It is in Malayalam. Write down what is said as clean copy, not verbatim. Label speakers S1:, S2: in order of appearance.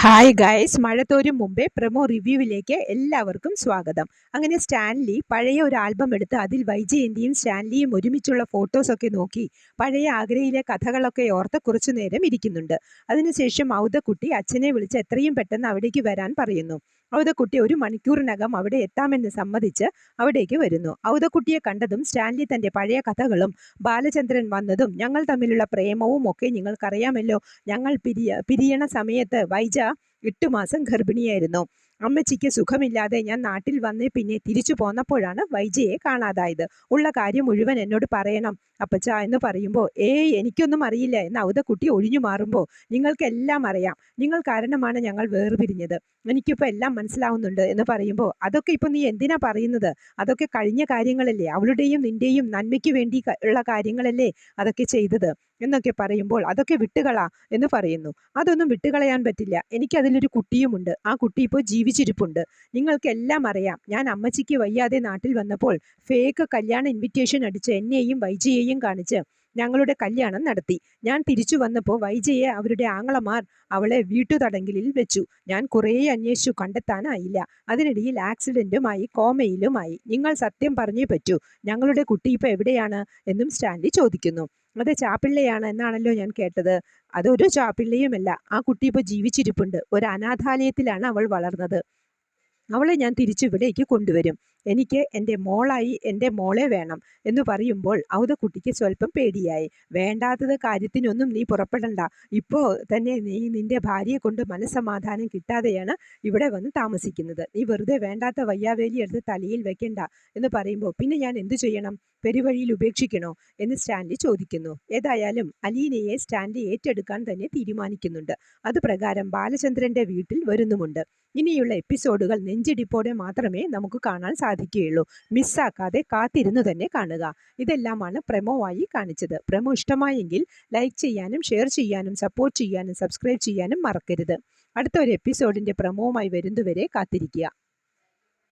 S1: ഹായ് ഗൈസ്, മഴ തോരും മുമ്പേ പ്രൊമോ റിവ്യൂവിലേക്ക് എല്ലാവർക്കും സ്വാഗതം. അങ്ങനെ സ്റ്റാൻലി പഴയ ഒരു ആൽബം എടുത്ത് അതിൽ വൈജയന്തിയും സ്റ്റാൻലിയും ഒരുമിച്ചുള്ള ഫോട്ടോസൊക്കെ നോക്കി പഴയ ആഗ്രയിലെ കഥകളൊക്കെ ഓർത്ത് കുറച്ചു നേരം ഇരിക്കുന്നുണ്ട്. അതിനുശേഷം ഔദക്കുട്ടി അച്ഛനെ വിളിച്ച് എത്രയും പെട്ടെന്ന് അവിടേക്ക് വരാൻ പറയുന്നു. ഔദക്കുട്ടി 1 മണിക്കൂറിനകം അവിടെ എത്താമെന്ന് സമ്മതിച്ച് അവിടേക്ക് വരുന്നു. ഔദക്കുട്ടിയെ കണ്ടതും സ്റ്റാൻലി തന്റെ പഴയ കഥകളും ബാലചന്ദ്രൻ വന്നതും ഞങ്ങൾ തമ്മിലുള്ള പ്രേമവും ഒക്കെ നിങ്ങൾക്കറിയാമല്ലോ. ഞങ്ങൾ പിരിയണ സമയത്ത് വൈജ 8 മാസം ഗർഭിണിയായിരുന്നു. അമ്മച്ചിക്ക് സുഖമില്ലാതെ ഞാൻ നാട്ടിൽ വന്ന് പിന്നെ തിരിച്ചു പോന്നപ്പോഴാണ് വൈജയെ കാണാതായത്. ഉള്ള കാര്യം മുഴുവൻ എന്നോട് പറയണം അപ്പച്ച എന്ന് പറയുമ്പോൾ, എനിക്കൊന്നും അറിയില്ല എന്ന് ഔദക്കുട്ടി ഒഴിഞ്ഞു മാറുമ്പോൾ, നിങ്ങൾക്കെല്ലാം അറിയാം, നിങ്ങൾ കാരണമാണ് ഞങ്ങൾ വേർപിരിഞ്ഞത്, എനിക്കിപ്പോൾ എല്ലാം മനസ്സിലാവുന്നുണ്ട് എന്ന് പറയുമ്പോൾ, അതൊക്കെ ഇപ്പൊ നീ എന്തിനാ പറയുന്നത്? അതൊക്കെ കഴിഞ്ഞ കാര്യങ്ങളല്ലേ, അവളുടെയും നിന്റെയും നന്മയ്ക്ക് വേണ്ടി ഉള്ള കാര്യങ്ങളല്ലേ അതൊക്കെ ചെയ്തത് എന്നൊക്കെ പറയുമ്പോൾ, അതൊക്കെ വിട്ടുകളാ എന്ന് പറയുന്നു. അതൊന്നും വിട്ടുകളയാൻ പറ്റില്ല, എനിക്കതിലൊരു കുട്ടിയുമുണ്ട്, ആ കുട്ടി ഇപ്പോൾ ജീവിച്ചിരിപ്പുണ്ട്. നിങ്ങൾക്കെല്ലാം അറിയാം, ഞാൻ അമ്മച്ചിക്ക് വയ്യാതെ നാട്ടിൽ വന്നപ്പോൾ ഫേക്ക് കല്യാണ ഇൻവിറ്റേഷൻ അടിച്ച് എന്നെയും വൈജയെയും കാണിച്ച് ഞങ്ങളുടെ കല്യാണം നടത്തി. ഞാൻ തിരിച്ചു വന്നപ്പോൾ വൈജയെ അവരുടെ ആങ്ങളമാർ അവളെ വീട്ടുതടങ്കലിൽ വെച്ചു. ഞാൻ കുറേ അന്വേഷിച്ചു, കണ്ടെത്താനായില്ല. അതിനിടയിൽ ആക്സിഡന്റുമായി കോമയിലുമായി. നിങ്ങൾ സത്യം പറഞ്ഞേ പറ്റൂ, ഞങ്ങളുടെ കുട്ടി ഇപ്പോൾ എവിടെയാണ് എന്നും സ്റ്റാൻലി ചോദിക്കുന്നു. അത് ചാപ്പിള്ളയാണ് എന്നാണല്ലോ ഞാൻ കേട്ടത്. അതൊരു ചാപ്പിള്ളയുമല്ല, ആ കുട്ടി ഇപ്പോൾ ജീവിച്ചിരിപ്പുണ്ട്. ഒരു അനാഥാലയത്തിലാണ് അവൾ വളർന്നത്. അവളെ ഞാൻ തിരിച്ചിവിടേക്ക് കൊണ്ടുവരും. എനിക്ക് എൻ്റെ മോളായി എൻ്റെ മോളെ വേണം എന്ന് പറയുമ്പോൾ ഔദക്കുട്ടിക്ക് സ്വല്പം പേടിയായി. വേണ്ടാത്തത് കാര്യത്തിനൊന്നും നീ പുറപ്പെടണ്ട. ഇപ്പോൾ തന്നെ നീ നിന്റെ ഭാര്യയെ കൊണ്ട് മനസ്സമാധാനം കിട്ടാതെയാണ് ഇവിടെ വന്ന് താമസിക്കുന്നത്. നീ വെറുതെ വേണ്ടാത്ത വയ്യാവേലി എടുത്ത് തലയിൽ വെക്കണ്ട എന്ന് പറയുമ്പോൾ, പിന്നെ ഞാൻ എന്തു ചെയ്യണം? പെരുവഴിയിൽ ഉപേക്ഷിക്കണോ എന്ന് സ്റ്റാൻലി ചോദിക്കുന്നു. ഏതായാലും അലീനയെ സ്റ്റാൻലി ഏറ്റെടുക്കാൻ തന്നെ തീരുമാനിക്കുന്നുണ്ട്. അതുപ്രകാരം ബാലചന്ദ്രന്റെ വീട്ടിൽ വരുന്നുമുണ്ട്. ഇനിയുള്ള എപ്പിസോഡുകൾ നെഞ്ചിടിപ്പോടെ മാത്രമേ നമുക്ക് കാണാൻ സാധിക്കുകയുള്ളൂ. മിസ്സാക്കാതെ കാത്തിരുന്നു തന്നെ കാണുക. ഇതെല്ലാമാണ് പ്രമോവായി കാണിച്ചത്. പ്രമോ ഇഷ്ടമായെങ്കിൽ ലൈക്ക് ചെയ്യാനും ഷെയർ ചെയ്യാനും സപ്പോർട്ട് ചെയ്യാനും സബ്സ്ക്രൈബ് ചെയ്യാനും മറക്കരുത്. അടുത്ത ഒരു എപ്പിസോഡിന്റെ പ്രമോവുമായി വരുന്നതുവരെ കാത്തിരിക്കുക.